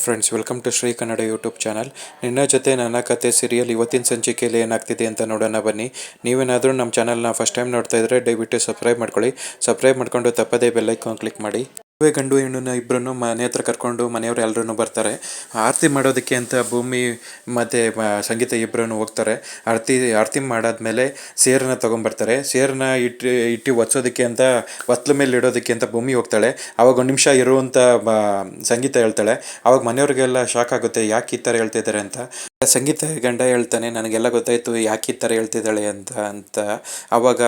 Friends, welcome to Shri Kannada YouTube channel. ನಿನ್ನ ಜೊತೆ ನನ್ನ ಕತೆ ಸೀರಿಯಲ್ ಇವತ್ತಿನ ಸಂಚಿಕೆಯಲ್ಲಿ ಏನಾಗ್ತಿದೆ ಅಂತ ನೋಡೋಣ ಬನ್ನಿ. ನೀವೇನಾದರೂ ನಮ್ಮ ಚಾನಲ್ನ ಫಸ್ಟ್ ಟೈಮ್ ನೋಡ್ತಾ ಇದ್ದರೆ ದಯವಿಟ್ಟು ಸಬ್ಸ್ಕ್ರೈಬ್ ಮಾಡ್ಕೊಳ್ಳಿ. ಸಬ್ಸ್ಕ್ರೈಬ್ ಮಾಡ್ಕೊಂಡು ತಪ್ಪದೇ ಬೆಲ್ಲೈಕಾನ್ ಕ್ಲಿಕ್ ಮಾಡಿ. ಮದುವೆ ಗಂಡು ಹೆಣ್ಣನ್ನ ಇಬ್ಬರನ್ನು ಮನೆ ಹತ್ರ ಕರ್ಕೊಂಡು ಮನೆಯವರು ಎಲ್ಲರೂ ಬರ್ತಾರೆ. ಆರತಿ ಮಾಡೋದಕ್ಕೆ ಅಂತ ಭೂಮಿ ಮತ್ತು ಸಂಗೀತ ಇಬ್ಬರನ್ನು ಹೋಗ್ತಾರೆ. ಆರತಿ ಮಾಡಾದ್ಮೇಲೆ ಸೇರನ್ನ ತೊಗೊಂಬರ್ತಾರೆ. ಸೇರನ್ನ ಇಟ್ಟು ಒತ್ಸೋದಕ್ಕೆ ಅಂತ ಒತ್ಲ ಮೇಲೆ ಇಡೋದಕ್ಕೆ ಅಂತ ಭೂಮಿ ಹೋಗ್ತಾಳೆ. ಅವಾಗ ಒಂದು ನಿಮಿಷ ಇರುವಂಥ ಸಂಗೀತ ಹೇಳ್ತಾಳೆ. ಅವಾಗ ಮನೆಯವ್ರಿಗೆಲ್ಲ ಶಾಕ್ ಆಗುತ್ತೆ, ಯಾಕೆ ಈ ಥರ ಹೇಳ್ತಿದ್ದಾರೆ ಅಂತ. ಸಂಗೀತ ಗಂಡ ಹೇಳ್ತಾನೆ, ನನಗೆಲ್ಲ ಗೊತ್ತಾಯಿತು ಯಾಕೆ ಈ ಥರ ಹೇಳ್ತಿದ್ದಾಳೆ ಅಂತ. ಅವಾಗ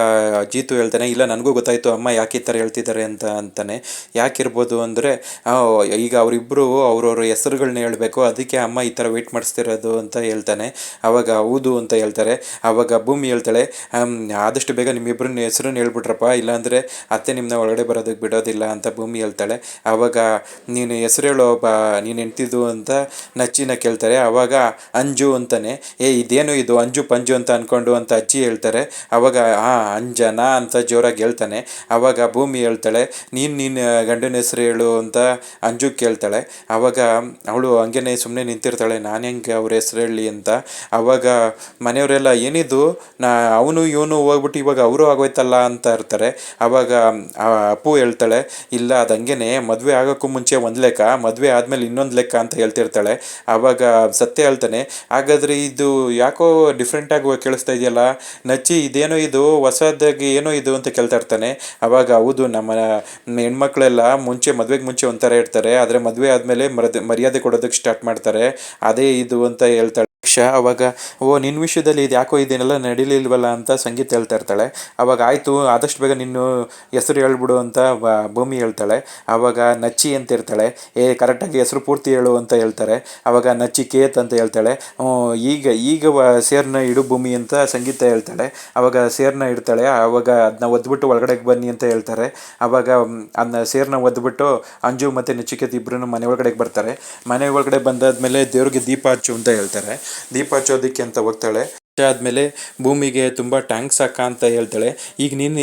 ಜೀತು ಹೇಳ್ತಾನೆ, ಇಲ್ಲ ನನಗೂ ಗೊತ್ತಾಯಿತು ಅಮ್ಮ ಯಾಕೆ ಈ ಥರ ಹೇಳ್ತಿದ್ದಾರೆ ಅಂತಾನೆ. ಯಾಕಿರ್ಬೋದು ಅಂದರೆ, ಈಗ ಅವರಿಬ್ಬರು ಅವ್ರವ್ರ ಹೆಸರುಗಳನ್ನ ಹೇಳಬೇಕು, ಅದಕ್ಕೆ ಅಮ್ಮ ಈ ಥರ ವೆಯ್ಟ್ ಮಾಡಿಸ್ತಿರೋದು ಅಂತ ಹೇಳ್ತಾನೆ. ಅವಾಗ ಹೌದು ಅಂತ ಹೇಳ್ತಾರೆ. ಆವಾಗ ಭೂಮಿ ಹೇಳ್ತಾಳೆ, ಆದಷ್ಟು ಬೇಗ ನಿಮ್ಮಿಬ್ಬರನ್ನ ಹೆಸರನ್ನ ಹೇಳ್ಬಿಟ್ರಪ್ಪ, ಇಲ್ಲಾಂದರೆ ಅತ್ತೆ ನಿಮ್ಮನ್ನ ಒಳಗಡೆ ಬರೋದಕ್ಕೆ ಬಿಡೋದಿಲ್ಲ ಅಂತ ಭೂಮಿ ಹೇಳ್ತಾಳೆ. ಆವಾಗ ನೀನು ಹೆಸರು ಹೇಳೋ ನೀನು ಹೆಂಡ್ತಿದ್ದು ಅಂತ ನಚ್ಚಿನ ಕೇಳ್ತಾರೆ. ಆವಾಗ ಅಂಜು ಅಂತಾನೆ. ಇದೇನು ಇದು ಅಂಜು ಪಂಜು ಅಂತ ಅಂದ್ಕೊಂಡು ಅಂತ ಅಜ್ಜಿ ಹೇಳ್ತಾರೆ. ಆವಾಗ ಅಂಜನಾ ಅಂತ ಜೋರಾಗಿ ಹೇಳ್ತಾನೆ. ಆವಾಗ ಭೂಮಿ ಹೇಳ್ತಾಳೆ, ನೀನು ಗಂಡನ ಹೆಸರು ಹೇಳು ಅಂತ ಅಂಜು ಕೇಳ್ತಾಳೆ. ಆವಾಗ ಅವಳು ಹಂಗೇನೆ ಸುಮ್ಮನೆ ನಿಂತಿರ್ತಾಳೆ, ನಾನು ಹೆಂಗೆ ಅವ್ರ ಹೆಸರು ಹೇಳಿ ಅಂತ. ಆವಾಗ ಮನೆಯವರೆಲ್ಲ ಏನಿದು, ಅವನು ಇವನು ಹೋಗ್ಬಿಟ್ಟು ಇವಾಗ ಅವರು ಆಗೋಯ್ತಲ್ಲ ಅಂತ ಇರ್ತಾರೆ. ಆವಾಗ ಅಪ್ಪು ಹೇಳ್ತಾಳೆ, ಇಲ್ಲ ಅದು ಹಂಗೇನೆ, ಮದುವೆ ಆಗೋಕ್ಕೂ ಮುಂಚೆ ಒಂದು ಲೆಕ್ಕ, ಮದುವೆ ಆದಮೇಲೆ ಇನ್ನೊಂದು ಲೆಕ್ಕ ಅಂತ ಹೇಳ್ತಿರ್ತಾಳೆ. ಆವಾಗ ಸತ್ಯ ಹೇಳ್ತಾನೆ, ಹಾಗಾದರೆ ಇದು ಯಾಕೋ ಡಿಫ್ರೆಂಟಾಗಿ ಕೇಳಿಸ್ತಾ ಇದೆಯಲ್ಲ ನಚ್ಚಿ, ಇದೇನೋ ಇದು ಹೊಸದಾಗಿ ಏನೋ ಇದು ಅಂತ ಕೇಳ್ತಾ ಇರ್ತಾನೆ. ಆವಾಗ ಹೌದು, ನಮ್ಮ ಹೆಣ್ಮಕ್ಳೆಲ್ಲ ಮದುವೆಗೆ ಮುಂಚೆ ಒಂಥರ ಇರ್ತಾರೆ, ಆದರೆ ಮದುವೆ ಆದಮೇಲೆ ಮರ್ಯಾದೆ ಕೊಡೋದಕ್ಕೆ ಸ್ಟಾರ್ಟ್ ಮಾಡ್ತಾರೆ, ಅದೇ ಇದು ಅಂತ ಹೇಳ್ತಾಳೆ. ಅವಾಗ ನಿನ್ನ ವಿಷಯದಲ್ಲಿ ಇದು ಯಾಕೋ ಇದನ್ನೆಲ್ಲ ನಡೀಲಿಲ್ವಲ್ಲ ಅಂತ ಸಂಗೀತ ಹೇಳ್ತಾ ಇರ್ತಾಳೆ. ಅವಾಗ ಆಯಿತು, ಆದಷ್ಟು ಬೇಗ ನಿನ್ನ ಹೆಸರು ಹೇಳ್ಬಿಡು ಅಂತ ಭೂಮಿ ಹೇಳ್ತಾಳೆ. ಆವಾಗ ನಚ್ಚಿ ಅಂತ ಇರ್ತಾಳೆ. ಕರೆಕ್ಟಾಗಿ ಹೆಸರು ಪೂರ್ತಿ ಹೇಳು ಅಂತ ಹೇಳ್ತಾರೆ. ಆವಾಗ ನಚಿಕೇತ್ ಅಂತ ಹೇಳ್ತಾಳೆ. ಈಗ ಸೇರನ್ನ ಇಡು ಭೂಮಿ ಅಂತ ಸಂಗೀತ ಹೇಳ್ತಾಳೆ. ಆವಾಗ ಸೇರನ್ನ ಇಡ್ತಾಳೆ. ಆವಾಗ ಅದನ್ನ ಒದ್ಬಿಟ್ಟು ಒಳಗಡೆಗೆ ಬನ್ನಿ ಅಂತ ಹೇಳ್ತಾರೆ. ಆವಾಗ ಅದನ್ನ ಸೇರನ್ನ ಒದ್ಬಿಟ್ಟು ಅಂಜು ಮತ್ತು ನಚಿಕೇತ್ ಇಬ್ಬರೂ ಮನೆ ಒಳಗಡೆಗೆ ಬರ್ತಾರೆ. ಮನೆ ಒಳಗಡೆ ಬಂದಾದ್ಮೇಲೆ ದೇವ್ರಿಗೆ ದೀಪ ಹಚ್ಚು ಅಂತ ಹೇಳ್ತಾರೆ. ದೀಪ ಹಚ್ಚೋದಕ್ಕೆ ಅಂತ ಹೋಗ್ತಾಳೆ. ಆದಮೇಲೆ ಭೂಮಿಗೆ ತುಂಬ ಟ್ಯಾಂಕ್ಸ್ ಅಕ್ಕ ಅಂತ ಹೇಳ್ತಾಳೆ. ಈಗ ನೀನು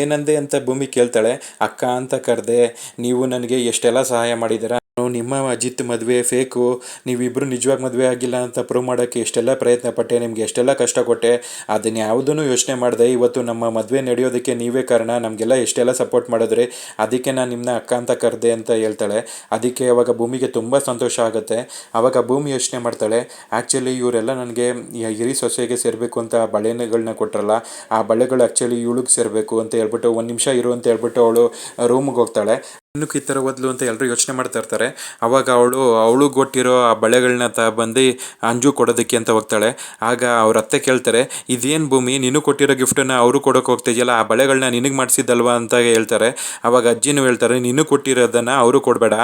ಏನಂದೆ ಅಂತ ಭೂಮಿ ಕೇಳ್ತಾಳೆ. ಅಕ್ಕ ಅಂತ ಕರೆದೆ, ನೀವು ನನಗೆ ಎಷ್ಟೆಲ್ಲ ಸಹಾಯ ಮಾಡಿದ್ದೀರಾ, ನಿಮ್ಮ ಅಜಿತ್ ಮದುವೆ ಫೇಕು, ನೀವಿಬ್ಬರು ನಿಜವಾಗಿ ಮದುವೆ ಆಗಿಲ್ಲ ಅಂತ ಪ್ರೂವ್ ಮಾಡೋಕ್ಕೆ ಎಷ್ಟೆಲ್ಲ ಪ್ರಯತ್ನ ಪಟ್ಟೆ, ನಿಮಗೆ ಎಷ್ಟೆಲ್ಲ ಕಷ್ಟ ಕೊಟ್ಟೆ, ಅದನ್ನು ಯಾವುದೂ ಯೋಚನೆ ಮಾಡಿದೆ, ಇವತ್ತು ನಮ್ಮ ಮದುವೆ ನಡೆಯೋದಕ್ಕೆ ನೀವೇ ಕಾರಣ, ನಮಗೆಲ್ಲ ಎಷ್ಟೆಲ್ಲ ಸಪೋರ್ಟ್ ಮಾಡಿದ್ರಿ, ಅದಕ್ಕೆ ನಾನು ನಿಮ್ಮನ್ನ ಅಕ್ಕ ಅಂತ ಕರೆದೆ ಅಂತ ಹೇಳ್ತಾಳೆ. ಅದಕ್ಕೆ ಅವಾಗ ಭೂಮಿಗೆ ತುಂಬ ಸಂತೋಷ ಆಗುತ್ತೆ. ಆವಾಗ ಭೂಮಿ ಯೋಚನೆ ಮಾಡ್ತಾಳೆ, ಆ್ಯಕ್ಚುಲಿ ಇವರೆಲ್ಲ ನನಗೆ ಹಿರಿ ಸೊಸೆಗೆ ಸೇರಬೇಕು ಅಂತ ಬಳೆಗಳನ್ನ ಕೊಟ್ಟರಲ್ಲ, ಆ ಬಳೆಗಳು ಆ್ಯಕ್ಚುಲಿ ಇವಳಿಗೆ ಸೇರಬೇಕು ಅಂತ ಹೇಳ್ಬಿಟ್ಟು ಒಂದು ನಿಮಿಷ ಇರು ಅಂತ ಹೇಳ್ಬಿಟ್ಟು ಅವಳು ರೂಮ್ಗೆ ಹೋಗ್ತಾಳೆ. ಇನ್ನಕ್ಕೆ ಈ ಥರ ಓದ್ಲು ಅಂತ ಎಲ್ಲರೂ ಯೋಚನೆ ಮಾಡ್ತಾ ಇರ್ತಾರೆ. ಆವಾಗ ಅವಳು ಕೊಟ್ಟಿರೋ ಆ ಬಳೆಗಳನ್ನ ಬಂದು ಅಂಜು ಕೊಡೋದಕ್ಕೆ ಅಂತ ಹೋಗ್ತಾಳೆ. ಆಗ ಅವ್ರ ಅತ್ತೆ ಕೇಳ್ತಾರೆ, ಇದೇನು ಭೂಮಿ, ನೀನು ಕೊಟ್ಟಿರೋ ಗಿಫ್ಟನ್ನು ಅವರು ಕೊಡೋಕೆ ಹೋಗ್ತಿದ್ಯಲ್ಲ, ಆ ಬಳೆಗಳನ್ನ ನಿನಗೆ ಮಾಡಿಸಿದ್ದಲ್ವಾ ಅಂತ ಹೇಳ್ತಾರೆ. ಆವಾಗ ಅಜ್ಜಿನೂ ಹೇಳ್ತಾರೆ, ನೀನು ಕೊಟ್ಟಿರೋದನ್ನು ಅವರು ಕೊಡಬೇಡ,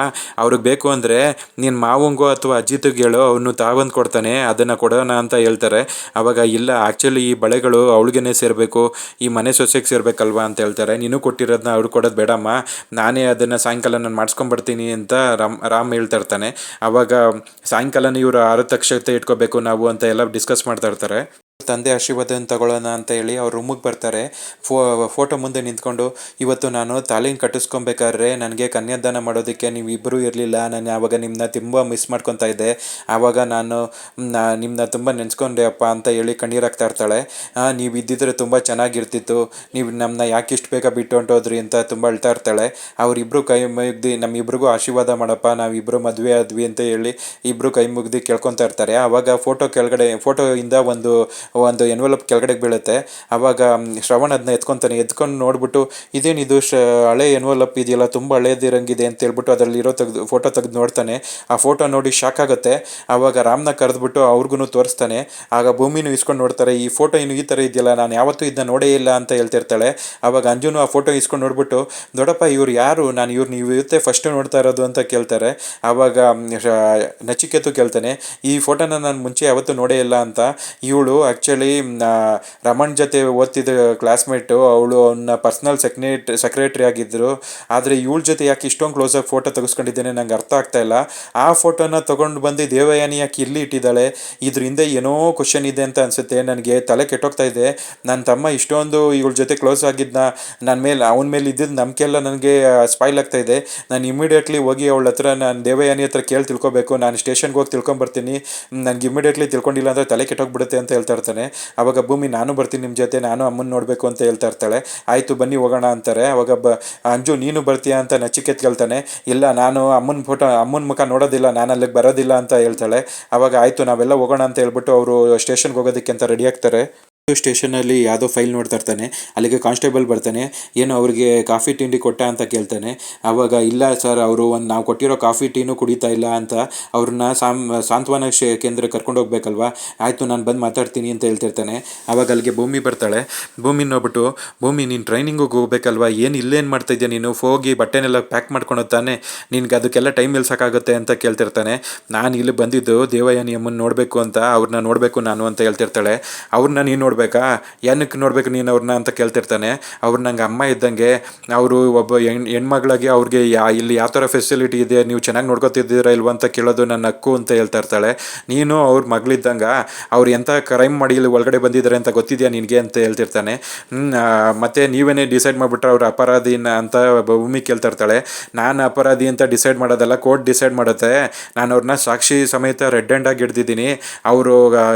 ಅವ್ರಿಗೆ ಬೇಕು ಅಂದರೆ ನೀನು ಮಾವಂಗೋ ಅಥವಾ ಅಜ್ಜಿತಿಗೆ ಹೇಳೋ, ಅವನು ತಾವಂದು ಕೊಡ್ತಾನೆ, ಅದನ್ನು ಕೊಡೋಣ ಅಂತ ಹೇಳ್ತಾರೆ. ಆವಾಗ ಇಲ್ಲ, ಆ್ಯಕ್ಚುಲಿ ಈ ಬಳೆಗಳು ಅವಳಿಗೇ ಸೇರಬೇಕು, ಈ ಮನೆ ಸೊಸೆಗೆ ಸೇರಬೇಕಲ್ವಾ ಅಂತ ಹೇಳ್ತಾರೆ. ನೀನು ಕೊಟ್ಟಿರೋದನ್ನ ಅವ್ರು ಕೊಡೋದು ಬೇಡಮ್ಮ, ನಾನೇ ಅದನ್ನು ಸಾಯಂಕಾಲ ನಾನು ಮಾಡಿಸ್ಕೊಂಬರ್ತೀನಿ ಅಂತ ರಾಮ್ ಹೇಳ್ತಾ ಇರ್ತಾನೆ. ಆವಾಗ ಸಾಯಂಕಾಲನೇ ಇವರು ಆರತಕ್ಷತೆ ಇಟ್ಕೋಬೇಕು ನಾವು ಅಂತ ಎಲ್ಲ ಡಿಸ್ಕಸ್ ಮಾಡ್ತಾ ಇರ್ತಾರೆ. ತಂದೆ ಆಶೀರ್ವಾದನ ತಗೊಳ್ಳೋಣ ಅಂತ ಹೇಳಿ ಅವ್ರ ರೂಮಿಗೆ ಬರ್ತಾರೆ. ಫೋಟೋ ಮುಂದೆ ನಿಂತ್ಕೊಂಡು, ಇವತ್ತು ನಾನು ತಾಲೀನ ಕಟ್ಟಿಸ್ಕೊಬೇಕಾದ್ರೆ ನನಗೆ ಕನ್ಯಾದಾನ ಮಾಡೋದಕ್ಕೆ ನೀವು ಇಬ್ಬರೂ ಇರಲಿಲ್ಲ, ನಾನು ಆವಾಗ ನಿಮ್ಮನ್ನ ತುಂಬ ಮಿಸ್ ಮಾಡ್ಕೊತಾ ಇದ್ದೆ, ಆವಾಗ ನಾನು ನಿಮ್ಮನ್ನ ತುಂಬ ನೆನೆಸ್ಕೊಂಡೆ ಅಪ್ಪ ಅಂತ ಹೇಳಿ ಕಣ್ಣೀರಾಗ್ತಾ ಇರ್ತಾಳೆ. ನೀವು ಇದ್ದಿದ್ರೆ ತುಂಬ ಚೆನ್ನಾಗಿರ್ತಿತ್ತು, ನೀವು ನಮ್ಮನ್ನ ಯಾಕೆ ಇಷ್ಟು ಬೇಗ ಬಿಟ್ಟು ಹೊಂಟೋದ್ರಿ ಅಂತ ತುಂಬ ಅಳ್ತಾ ಇರ್ತಾಳೆ. ಅವರಿಬ್ಬರು ಕೈ ಮುಗ್ದು ನಮ್ಮಿಬ್ರಿಗೂ ಆಶೀರ್ವಾದ ಮಾಡಪ್ಪ, ನಾವಿಬ್ಬರು ಮದುವೆ ಆದ್ವಿ ಅಂತ ಹೇಳಿ ಇಬ್ಬರು ಕೈ ಮುಗ್ದು ಕೇಳ್ಕೊತಾ ಇರ್ತಾರೆ. ಆವಾಗ ಫೋಟೋಯಿಂದ ಒಂದು ಎನ್ವೆಲಪ್ ಕೆಳಗಡೆಗೆ ಬೀಳುತ್ತೆ. ಆವಾಗ ಶ್ರವಣ್ ಅದನ್ನ ಎತ್ಕೊಂಡು ನೋಡ್ಬಿಟ್ಟು, ಇದೇನಿದು ಹಳೆ ಎನ್ವೆಲಪ್ ಇದೆಯಲ್ಲ, ತುಂಬ ಹಳೇದಿರಂಗಿದೆ ಅಂತ ಹೇಳ್ಬಿಟ್ಟು ಅದರಲ್ಲಿರೋ ಫೋಟೋ ತೆಗೆದು ನೋಡ್ತಾನೆ. ಆ ಫೋಟೋ ನೋಡಿ ಶಾಕ್ ಆಗುತ್ತೆ. ಆವಾಗ ರಾಮ್ನ ಕರೆದ್ಬಿಟ್ಟು ಅವ್ರಿಗೂ ತೋರಿಸ್ತಾನೆ. ಆಗ ಭೂಮಿನೂ ಇಸ್ಕೊಂಡು ನೋಡ್ತಾರೆ, ಈ ಫೋಟೋ ಇನ್ನು ಈ ಥರ ಇದೆಯಲ್ಲ, ನಾನು ಯಾವತ್ತೂ ಇದನ್ನ ನೋಡೇ ಇಲ್ಲ ಅಂತ ಹೇಳ್ತಿರ್ತಾಳೆ. ಆವಾಗ ಅಂಜುನು ಆ ಫೋಟೋ ಇಸ್ಕೊಂಡು ನೋಡ್ಬಿಟ್ಟು, ದೊಡ್ಡಪ್ಪ ಇವ್ರು ಯಾರು, ನಾನು ನೀವು ಇವತ್ತೇ ಫಸ್ಟು ನೋಡ್ತಾ ಇರೋದು ಅಂತ ಕೇಳ್ತಾರೆ. ಆವಾಗ ನಚಿಕೇತು ಕೇಳ್ತಾನೆ, ಈ ಫೋಟೋನ ನಾನು ಮುಂಚೆ ಯಾವತ್ತೂ ನೋಡೇ ಇಲ್ಲ ಅಂತ. ಇವಳು ಆ್ಯಕ್ಚುಲಿ ರಮಣ್ ಜೊತೆ ಓದ್ತಿದ್ದ ಕ್ಲಾಸ್ಮೇಟು, ಅವಳು ಅವನ್ನ ಪರ್ಸ್ನಲ್ ಸೆಕ್ರೆಟ್ರಿ ಆಗಿದ್ದರು. ಆದರೆ ಇವಳ ಜೊತೆ ಯಾಕೆ ಇಷ್ಟೊಂದು ಕ್ಲೋಸಾಗಿ ಫೋಟೋ ತೆಗೆಸ್ಕೊಂಡಿದ್ದೇನೆ ನಂಗೆ ಅರ್ಥ ಆಗ್ತಾ ಇಲ್ಲ. ಆ ಫೋಟೋನ ತೊಗೊಂಡು ಬಂದು ದೇವಯಾನಿ ಯಾಕೆ ಇಲ್ಲಿ ಇಟ್ಟಿದ್ದಾಳೆ? ಇದ್ರ ಹಿಂದೆ ಏನೋ ಕ್ವಶನ್ ಇದೆ ಅಂತ ಅನಿಸುತ್ತೆ. ನನಗೆ ತಲೆ ಕೆಟ್ಟೋಗ್ತಾ ಇದೆ. ನನ್ನ ತಮ್ಮ ಇಷ್ಟೊಂದು ಇವಳ ಜೊತೆ ಕ್ಲೋಸ್ ಆಗಿದ್ನ, ನನ್ನ ಮೇಲೆ ಅವನ ಮೇಲೆ ಇದ್ದಿದ್ದು ನಂಬಿಕೆ ಎಲ್ಲ ನನಗೆ ಸ್ಪಾಯ್ಲ್ ಆಗ್ತಾ ಇದೆ. ನಾನು ಇಮಿಡಿಯೇಟ್ಲಿ ಹೋಗಿ ಅವಳ ಹತ್ರ, ನಾನು ದೇವಯಾನಿ ಹತ್ರ ಕೇಳಿ ತಿಳ್ಕೊಬೇಕು. ನಾನು ಸ್ಟೇಷನ್ಗೆ ಹೋಗಿ ತಿಳ್ಕೊಂಬರ್ತೀನಿ. ನನಗೆ ಇಮಿಡಿಯೇಟ್ಲಿ ತಿಳ್ಕೊಂಡಿಲ್ಲ ಅಂದರೆ ತಲೆ ಕೆಟ್ಟೋಗ್ಬಿಡುತ್ತೆ ಅಂತ ಹೇಳ್ತಾ ಇರ್ತಾನೆ. ಅವಾಗ ಭೂಮಿ, ನಾನು ಬರ್ತೀನಿ ನಿಮ್ಮ ಜೊತೆ, ನಾನು ಅಮ್ಮನ ನೋಡಬೇಕು ಅಂತ ಹೇಳ್ತಾ ಇರ್ತಾಳೆ. ಆಯಿತು ಬನ್ನಿ ಹೋಗೋಣ ಅಂತಾರೆ. ಅವಾಗ ಅಂಜು ನೀನು ಬರ್ತೀಯಾ ಅಂತ ನಚಿಕೇತ್ ಕೇಳ್ತಾನೆ. ಇಲ್ಲ, ನಾನು ಅಮ್ಮನ ಮುಖ ನೋಡೋದಿಲ್ಲ, ನಾನು ಅಲ್ಲಿಗೆ ಬರೋದಿಲ್ಲ ಅಂತ ಹೇಳ್ತಾಳೆ. ಅವಾಗ ಆಯಿತು ನಾವೆಲ್ಲ ಹೋಗೋಣ ಅಂತ ಹೇಳ್ಬಿಟ್ಟು ಅವರು ಸ್ಟೇಷನ್ಗೆ ಹೋಗೋದಕ್ಕೆ ಅಂತ ರೆಡಿ ಆಗ್ತಾರೆ. ಸ್ಟೇಷನಲ್ಲಿ ಯಾವುದೋ ಫೈಲ್ ನೋಡ್ತಾ ಇರ್ತಾನೆ. ಅಲ್ಲಿಗೆ ಕಾನ್ಸ್ಟೇಬಲ್ ಬರ್ತಾನೆ. ಏನು ಅವ್ರಿಗೆ ಕಾಫಿ ತಿಂಡಿ ಕೊಟ್ಟ ಅಂತ ಕೇಳ್ತಾನೆ. ಆವಾಗ ಇಲ್ಲ ಸರ್, ಅವರು ನಾವು ಕೊಟ್ಟಿರೋ ಕಾಫಿ ಟೀನೂ ಕುಡಿತಾ ಇಲ್ಲ ಅಂತ ಅವ್ರನ್ನ ಸಾಂತ್ವನ ಕೇಂದ್ರಕ್ಕೆ ಕರ್ಕೊಂಡು ಹೋಗ್ಬೇಕಲ್ವಾ. ಆಯಿತು ನಾನು ಬಂದು ಮಾತಾಡ್ತೀನಿ ಅಂತ ಹೇಳ್ತಿರ್ತಾನೆ. ಆವಾಗ ಅಲ್ಲಿಗೆ ಭೂಮಿ ಬರ್ತಾಳೆ. ಭೂಮಿ ನೋಡ್ಬಿಟ್ಟು, ಭೂಮಿ ನೀನು ಟ್ರೈನಿಂಗಿಗೆ ಹೋಗ್ಬೇಕಲ್ವಾ, ಏನು ಇಲ್ಲೇನು ಮಾಡ್ತಾಯಿದ್ಯಾ ನೀನು? ಹೋಗಿ ಬಟ್ಟೆನೆಲ್ಲ ಪ್ಯಾಕ್ ಮಾಡ್ಕೊಂಡು ತಾನೆ, ನಿನ್ಗೆ ಅದಕ್ಕೆಲ್ಲ ಟೈಮ್ ನಿಲ್ಸೋಕ್ಕಾಗುತ್ತೆ ಅಂತ ಕೇಳ್ತಿರ್ತಾನೆ. ನಾನು ಇಲ್ಲಿ ಬಂದಿದ್ದು ದೇವಯಾನಿ ಅಮ್ಮನ ನೋಡಬೇಕು ಅಂತ, ಅವ್ರನ್ನ ನೋಡಬೇಕು ನಾನು ಅಂತ ಹೇಳ್ತಿರ್ತಾಳೆ. ಅವ್ರನ್ನ ನೀನು ನೋಡಬೇಕಾ? ಏನಕ್ಕೆ ನೋಡಬೇಕು ನೀನು ಅವ್ರನ್ನ ಅಂತ ಕೇಳ್ತಿರ್ತಾನೆ. ಅವ್ರು ನಂಗೆ ಅಮ್ಮ ಇದ್ದಂಗೆ, ಅವರು ಒಬ್ಬ ಹೆಣ್ಮಗಳಾಗಿ ಅವ್ರಿಗೆ ಇಲ್ಲಿ ಯಾವ ಥರ ಫೆಸಿಲಿಟಿ ಇದೆ, ನೀವು ಚೆನ್ನಾಗಿ ನೋಡ್ಕೊತಿದ್ದೀರಾ ಇಲ್ವ ಅಂತ ಕೇಳೋದು ನನ್ನ ಹಕ್ಕು ಅಂತ ಹೇಳ್ತಾ ಇರ್ತಾಳೆ. ನೀನು ಅವ್ರ ಮಗಳಿದ್ದಂಗೆ, ಅವ್ರು ಎಂಥ ಕ್ರೈಮ್ ಮಾಡಿ ಇಲ್ಲಿ ಒಳಗಡೆ ಬಂದಿದ್ದಾರೆ ಅಂತ ಗೊತ್ತಿದೆಯಾ ನಿನಗೆ ಅಂತ ಹೇಳ್ತಿರ್ತಾನೆ. ಮತ್ತು ನೀವೇನೇ ಡಿಸೈಡ್ ಮಾಡಿಬಿಟ್ರೆ ಅವ್ರ ಅಪರಾಧಿನ ಅಂತ ಭೂಮಿ ಕೇಳ್ತಾ ಇರ್ತಾಳೆ. ನಾನು ಅಪರಾಧಿ ಅಂತ ಡಿಸೈಡ್ ಮಾಡೋದಲ್ಲ, ಕೋರ್ಟ್ ಡಿಸೈಡ್ ಮಾಡುತ್ತೆ. ನಾನು ಅವ್ರನ್ನ ಸಾಕ್ಷಿ ಸಮೇತ ರೆಡ್ ಹ್ಯಾಂಡ್ ಆಗಿ ಹಿಡ್ದಿದ್ದೀನಿ. ಅವರು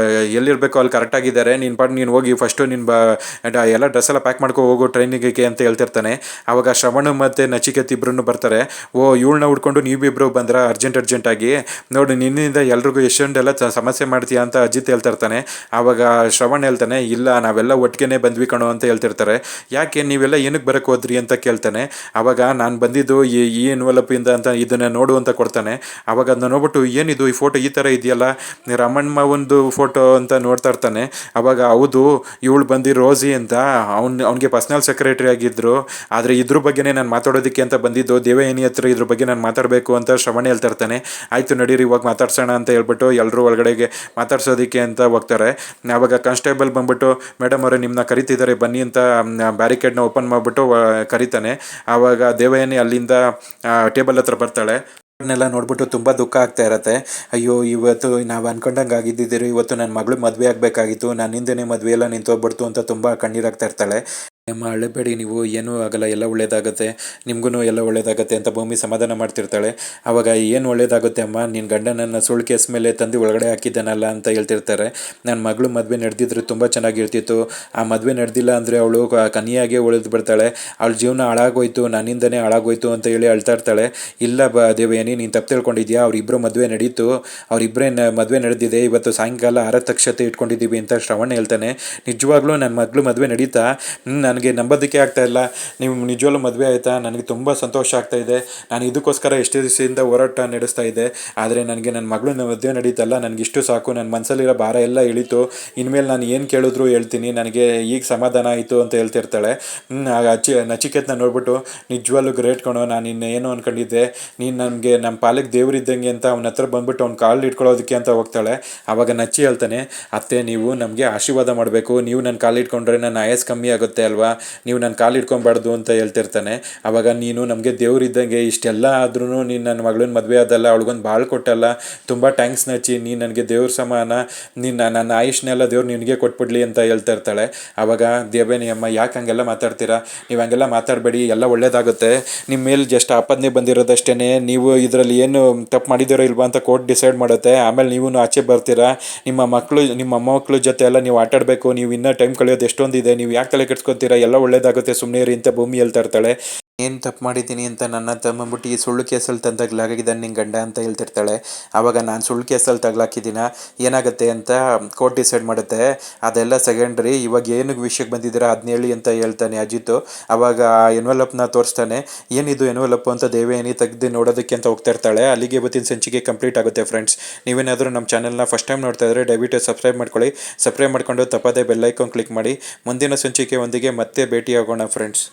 ಎಲ್ಲಿರಬೇಕು ಅಲ್ಲಿ ಕರೆಕ್ಟಾಗಿದ್ದಾರೆ. ನೀನು ಹೋಗಿ ಫಸ್ಟು ಎಲ್ಲ ಡ್ರೆಸ್ ಎಲ್ಲ ಪ್ಯಾಕ್ ಮಾಡ್ಕೊ ಹೋಗೋ ಟ್ರೈನಿಗೆ ಅಂತ ಹೇಳ್ತಿರ್ತಾನೆ. ಆವಾಗ ಶ್ರವಣ ಮತ್ತು ನಚಿಕೇತ್ ಇಬ್ಬರೂ ಬರ್ತಾರೆ. ಇವಳನ್ನ ಹುಡ್ಕೊಂಡು ನೀವಿಬ್ಬರು ಬಂದ್ರ ಅರ್ಜೆಂಟಾಗಿ, ನೋಡಿ ನಿನ್ನಿಂದ ಎಲ್ರಿಗೂ ಎಷ್ಟೊಂದೆಲ್ಲ ಸಮಸ್ಯೆ ಮಾಡ್ತೀಯಾ ಅಂತ ಅಜಿತ್ ಹೇಳ್ತಿರ್ತಾನೆ. ಆವಾಗ ಶ್ರವಣ್ ಹೇಳ್ತಾನೆ, ಇಲ್ಲ ನಾವೆಲ್ಲ ಒಟ್ಟಿಗೆ ಬಂದ್ವಿ ಕಣೋ ಅಂತ ಹೇಳ್ತಿರ್ತಾರೆ. ಯಾಕೆ ನೀವೆಲ್ಲ ಏನಕ್ಕೆ ಬರೋಕ್ಕೆ ಹೋದ್ರಿ ಅಂತ ಕೇಳ್ತಾನೆ. ಆವಾಗ ನಾನು ಬಂದಿದ್ದು ಈ ಎನ್ವಲಪಿಂದ ಅಂತ, ಇದನ್ನು ನೋಡು ಅಂತ ಕೊಡ್ತಾನೆ. ಆವಾಗ ಅದನ್ನ ನೋಡ್ಬಿಟ್ಟು, ಏನಿದು ಈ ಫೋಟೋ ಈ ಥರ ಇದೆಯಲ್ಲ, ರಮಣ್ಣ ಒಂದು ಫೋಟೋ ಅಂತ ನೋಡ್ತಾ ಇರ್ತಾನೆ. ಆವಾಗ ಹೌದು, ಇವಳು ಬಂದು ರೋಸಿ ಅಂತ, ಅವ್ನಿಗೆ ಪರ್ಸ್ನಲ್ ಸೆಕ್ರೆಟರಿ ಆಗಿದ್ದರು. ಆದರೆ ಇದ್ರ ಬಗ್ಗೆನೇ ನಾನು ಮಾತಾಡೋದಕ್ಕೆ ಅಂತ ಬಂದಿದ್ದು, ದೇವಯಾನಿ ಹತ್ರ ಇದ್ರ ಬಗ್ಗೆ ನಾನು ಮಾತಾಡಬೇಕು ಅಂತ ಶ್ರವಣ ಹೇಳ್ತಾ ಇರ್ತಾನೆ. ಆಯಿತು ನಡೀರಿ ಇವಾಗ ಮಾತಾಡ್ಸೋಣ ಅಂತ ಹೇಳ್ಬಿಟ್ಟು ಎಲ್ಲರೂ ಒಳಗಡೆಗೆ ಮಾತಾಡ್ಸೋದಕ್ಕೆ ಅಂತ ಹೋಗ್ತಾರೆ. ಆವಾಗ ಕಾನ್ಸ್ಟೇಬಲ್ ಬಂದ್ಬಿಟ್ಟು, ಮೇಡಮ್ ಅವರೇ ನಿಮ್ಮನ್ನ ಕರಿತಿದ್ದಾರೆ ಬನ್ನಿ ಅಂತ ಬ್ಯಾರಿಕೇಡ್ನ ಓಪನ್ ಮಾಡಿಬಿಟ್ಟು ಕರಿತಾನೆ. ಆವಾಗ ದೇವಯಾನಿ ಅಲ್ಲಿಂದ ಟೇಬಲ್ ಹತ್ರ ಬರ್ತಾಳೆ. ಅದನ್ನೆಲ್ಲ ನೋಡ್ಬಿಟ್ಟು ತುಂಬ ದುಃಖ ಆಗ್ತಾ ಇರತ್ತೆ. ಅಯ್ಯೋ ಇವತ್ತು ನಾವು ಅನ್ಕೊಂಡಂಗೆ ಆಗಿದ್ದಿದ್ದೀರಿ, ಇವತ್ತು ನನ್ನ ಮಗಳು ಮದುವೆ ಆಗಬೇಕಾಗಿತ್ತು, ನನ್ನಿಂದನೇ ಮದುವೆ ಎಲ್ಲ ನಿಂತೋಗ್ಬಿಡ್ತು ಅಂತ ತುಂಬ ಕಣ್ಣೀರಾಗ್ತಾ ಇರ್ತಾಳೆ. ಅಮ್ಮ ಅಳಬೇಡಿ, ನೀವು ಏನೂ ಆಗಲ್ಲ, ಎಲ್ಲ ಒಳ್ಳೇದಾಗುತ್ತೆ, ನಿಮಗೂ ಎಲ್ಲ ಒಳ್ಳೇದಾಗುತ್ತೆ ಅಂತ ಭೂಮಿ ಸಮಾಧಾನ ಮಾಡ್ತಿರ್ತಾಳೆ. ಆವಾಗ ಏನು ಒಳ್ಳೇದಾಗುತ್ತೆ ಅಮ್ಮ, ನಿನ್ನ ಗಂಡನನ್ನು ಸುಳ್ಳು ಕೇಸ್ ಮೇಲೆ ತಂದು ಒಳಗಡೆ ಹಾಕಿದ್ದಾನಲ್ಲ ಅಂತ ಹೇಳ್ತಿರ್ತಾರೆ. ನನ್ನ ಮಗಳು ಮದುವೆ ನಡೆದಿದ್ರೆ ತುಂಬ ಚೆನ್ನಾಗಿರ್ತಿತ್ತು, ಆ ಮದುವೆ ನಡೆದಿಲ್ಲ ಅಂದರೆ ಅವಳು ಕನ್ನಿಯಾಗೆ ಉಳಿದು ಬಿಡ್ತಾಳೆ, ಅವಳ ಜೀವನ ಹಾಳಾಗೋಯ್ತು, ನನ್ನಿಂದನೇ ಹಾಳಾಗೋಯ್ತು ಅಂತ ಹೇಳಿ ಅಳ್ತಾ ಇರ್ತಾಳೆ. ಇಲ್ಲ ದೇವಯಾನಿ, ನೀನು ತಪ್ಪು ತಿಳ್ಕೊಂಡಿದ್ಯಾ, ಅವರಿಬ್ಬರು ಮದುವೆ ನಡೀತು, ಅವರಿಬ್ಬರೇ ಮದುವೆ ನಡೆದಿದೆ, ಇವತ್ತು ಸಾಯಂಕಾಲ ಆರತಕ್ಷತೆ ಇಟ್ಕೊಂಡಿದ್ದೀವಿ ಅಂತ ಶ್ರವಣ ಹೇಳ್ತಾನೆ. ನಿಜವಾಗ್ಲೂ ನನ್ನ ಮಗಳು ಮದುವೆ ನಡೀತಾ? ನನಗೆ ನಂಬೋದಕ್ಕೆ ಆಗ್ತಾ ಇಲ್ಲ, ನೀವು ನಿಜವಾಗ್ಲೂ ಮದುವೆ ಆಯಿತಾ? ನನಗೆ ತುಂಬ ಸಂತೋಷ ಆಗ್ತಾ ಇದೆ. ನಾನು ಇದಕ್ಕೋಸ್ಕರ ಎಷ್ಟೇ ದಿವಸದಿಂದ ಹೋರಾಟ ನಡೆಸ್ತಾ ಇದ್ದೆ, ಆದರೆ ನನಗೆ ನನ್ನ ಮಗಳು ಮದುವೆ ನಡೀತಲ್ಲ, ನನಗಿಷ್ಟು ಸಾಕು, ನನ್ನ ಮನಸ್ಸಲ್ಲಿರೋ ಭಾರ ಎಲ್ಲ ಇಳಿತು, ಇನ್ಮೇಲೆ ನಾನು ಏನು ಕೇಳಿದ್ರು ಹೇಳ್ತೀನಿ, ನನಗೆ ಈಗ ಸಮಾಧಾನ ಆಯಿತು ಅಂತ ಹೇಳ್ತಿರ್ತಾಳೆ. ನಚಿಕೇತ್ನ ನೋಡ್ಬಿಟ್ಟು, ನಿಜವಾಗ್ಲೂ ಗ್ರೇಟ್ ಕಣೋ, ನಾನು ಇನ್ನೇನು ಅಂದ್ಕೊಂಡಿದ್ದೆ, ನೀನು ನನಗೆ ನಮ್ಮ ಪಾಲಿಗೆ ದೇವರಿದ್ದಂಗೆ ಅಂತ ಅವನ ಹತ್ರ ಬಂದ್ಬಿಟ್ಟು ಅವ್ನ ಕಾಲು ಇಟ್ಕೊಳ್ಳೋದಕ್ಕೆ ಅಂತ ಹೋಗ್ತಾಳೆ. ಆವಾಗ ನಚ್ಚಿ ಹೇಳ್ತಾನೆ, ಅತ್ತೆ ನೀವು ನಮಗೆ ಆಶೀರ್ವಾದ ಮಾಡಬೇಕು, ನೀವು ನನ್ನ ಕಾಲು ಇಟ್ಕೊಂಡ್ರೆ ನನ್ನ ಆಯಸ್ ಕಮ್ಮಿ ಆಗುತ್ತೆ ಅಲ್ವಾ, ನೀವು ನನ್ನ ಕಾಲು ಇಟ್ಕೊಬಾರ್ದು ಅಂತ ಹೇಳ್ತಿರ್ತಾನೆ. ಆವಾಗ ನೀನು ನಮಗೆ ದೇವರಿದ್ದಂಗೆ, ಇಷ್ಟೆಲ್ಲ ಆದ್ರೂ ನೀನು ನನ್ನ ಮಗಳನ್ನ ಮದುವೆ ಆದಲ್ಲ, ಅವಳಿಗೊಂದು ಭಾಳ ಕೊಟ್ಟಲ್ಲ, ತುಂಬ ಥ್ಯಾಂಕ್ಸ್ ನಚ್ಚಿ, ನೀನು ನನಗೆ ದೇವ್ರ ಸಮಾನ, ನನ್ನ ಆಯುಷ್ನೆಲ್ಲ ದೇವ್ರು ನಿನಗೆ ಕೊಟ್ಬಿಡ್ಲಿ ಅಂತ ಹೇಳ್ತಾ ಇರ್ತಾಳೆ. ಆವಾಗ ದೇವೇನಿ ಅಮ್ಮ ಯಾಕೆ ಹಂಗೆಲ್ಲ ಮಾತಾಡ್ತೀರಾ, ನೀವು ಹಂಗೆಲ್ಲ ಮಾತಾಡಬೇಡಿ, ಎಲ್ಲ ಒಳ್ಳೇದಾಗುತ್ತೆ, ನಿಮ್ಮ ಮೇಲೆ ಜಸ್ಟ್ ಆಪಾದನೆ ಬಂದಿರೋದಷ್ಟೇ, ನೀವು ಇದರಲ್ಲಿ ಏನು ತಪ್ಪು ಮಾಡಿದ್ದೀರೋ ಇಲ್ವಾ ಅಂತ ಕೋರ್ಟ್ ಡಿಸೈಡ್ ಮಾಡುತ್ತೆ, ಆಮೇಲೆ ನೀವು ಆಚೆ ಬರ್ತೀರಾ, ನಿಮ್ಮ ಮೊಮ್ಮಕ್ಕಳ ಜೊತೆ ಎಲ್ಲ ನೀವು ಆಟಾಡಬೇಕು, ನೀವು ಇನ್ನೂ ಟೈಮ್ ಕಳೆಯೋದು ಎಷ್ಟೊಂದಿದೆ, ನೀವು ಯಾಕೆ ತಲೆ ಕೆಡ್ಸ್ಕೊತೀರಾ, ಎಲ್ಲ ಒಳ್ಳೇದಾಗುತ್ತೆ ಸುಮ್ಮನೆ ಇರಿ ಅಂತ ಭೂಮಿ ಹೇಳ್ತಾ ಇರ್ತಾಳೆ. ಏನು ತಪ್ಪು ಮಾಡಿದ್ದೀನಿ ಅಂತ ನನ್ನ ತಮ್ಮಂಬಿಟ್ಟು ಈ ಸುಳ್ಳು ಕೇಸಲ್ಲಿ ತಂದಾಗಲಾಗಿದ್ದಾನೆ ನಿನ್ನ ಗಂಡ ಅಂತ ಹೇಳ್ತಿರ್ತಾಳೆ. ಆವಾಗ ನಾನು ಸುಳ್ಳು ಕೇಸಲ್ಲಿ ತಗ್ಲಾಕಿದ್ದೀನ, ಏನಾಗುತ್ತೆ ಅಂತ ಕೋರ್ಟ್ ಡಿಸೈಡ್ ಮಾಡುತ್ತೆ, ಅದೆಲ್ಲ ಸೆಕೆಂಡ್ರಿ, ಇವಾಗ ಏನು ವಿಷಯಕ್ಕೆ ಬಂದಿದ್ದೀರಾ ಅದನ್ನ ಹೇಳಿ ಅಂತ ಹೇಳ್ತಾನೆ ಅಜಿತು. ಆವಾಗ ಎನ್ವಲಪ್ನ ತೋರಿಸ್ತಾನೆ. ಏನಿದು ಎನ್ವಲಪ್ ಅಂತ ದೇವಯಾನಿ ತೆಗೆದು ನೋಡೋದಕ್ಕೆ ಅಂತ ಹೋಗ್ತಾ ಇರ್ತಾಳೆ. ಅಲ್ಲಿಗೆ ಇವತ್ತಿನ ಸಂಚಿಕೆ ಕಂಪ್ಲೀಟ್ ಆಗುತ್ತೆ ಫ್ರೆಂಡ್ಸ್. ನೀವೇನಾದರೂ ನಮ್ಮ ಚಾನಲ್ನ ಫಸ್ಟ್ ಟೈಮ್ ನೋಡ್ತಾ ಇದ್ದರೆ ದಯವಿಟ್ಟು ಸಬ್ಸ್ಕ್ರೈಬ್ ಮಾಡ್ಕೊಳ್ಳಿ, ಸಬ್ಸ್ಕ್ರೈಬ್ ಮಾಡ್ಕೊಂಡು ತಪ್ಪದೇ ಬೆಲ್ ಐಕಾನ್ ಕ್ಲಿಕ್ ಮಾಡಿ. ಮುಂದಿನ ಸಂಚಿಕೆ ಒಂದಿಗೆ ಮತ್ತೆ ಭೇಟಿಯಾಗೋಣ ಫ್ರೆಂಡ್ಸ್.